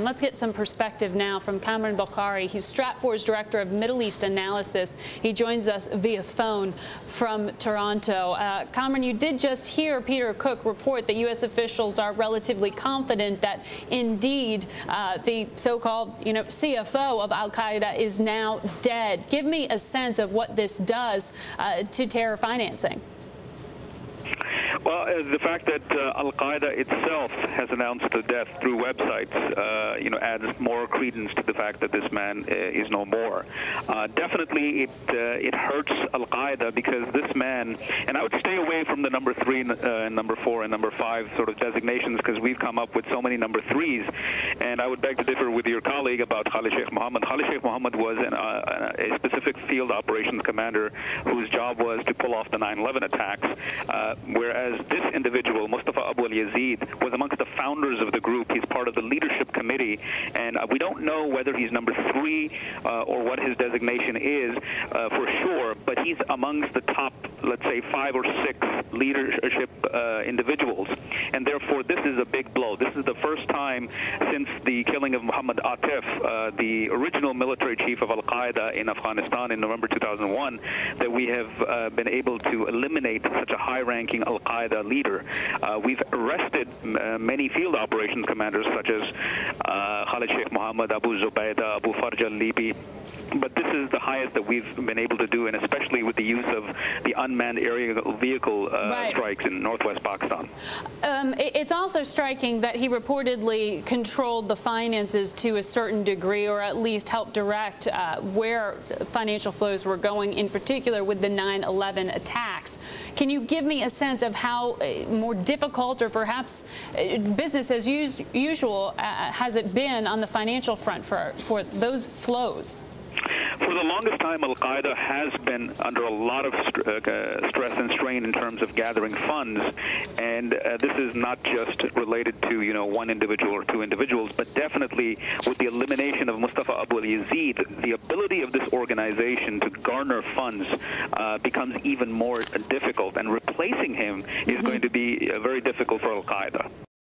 Let's get some perspective now from Kamran Bokhari. He's Stratfor's Director of Middle East Analysis. He joins us via phone from Toronto. Kamran, you did just hear Peter Cook report that U.S. officials are relatively confident that indeed the so-called CFO of Al-Qaeda is now dead. Give me a sense of what this does to terror financing. Well, the fact that Al-Qaeda itself has announced the death through websites, adds more credence to the fact that this man is no more. Definitely, it hurts Al-Qaeda because this man, and I would stay away from the number 3, number 4, and number 5 sort of designations because we've come up with so many number 3s, and I would beg to differ with your colleague about Khalid Sheikh Mohammed. Khalid Sheikh Mohammed was a specific field operations commander whose job was to pull off the 9/11 attacks, whereas this individual, Mustafa Abu Al-Yazid, was amongst the founders of the group. He's part of the leadership committee, and we don't know whether he's number 3 or what his designation is for sure, but he's amongst the top, let's say, 5 or 6 leadership individuals, and therefore this is a big blow. This is the first time since the killing of Muhammad Atif, the original military chief of Al-Qaeda in Afghanistan in November 2001, that we have been able to eliminate such a high-ranking Al-Qaeda leader. We've arrested many field operations commanders such as Khalid Sheikh Mohammed, Abu Zubaydah, Abu Farj al-Libi. But this is the highest that we've been able to do, and especially with the use of the unmanned aerial vehicle strikes in northwest Pakistan. It's also striking that he reportedly controlled the finances to a certain degree, or at least helped direct where financial flows were going, in particular with the 9/11 attacks. Can you give me a sense of how more difficult, or perhaps business as usual, has it been on the financial front for those flows? For the longest time, Al-Qaeda has been under a lot of stress and strain in terms of gathering funds, and this is not just related to one individual or 2 individuals, but definitely with the elimination of Mustafa Abu Al-Yazid, the ability of this organization to garner funds becomes even more difficult, and replacing him is going to be very difficult for Al-Qaeda.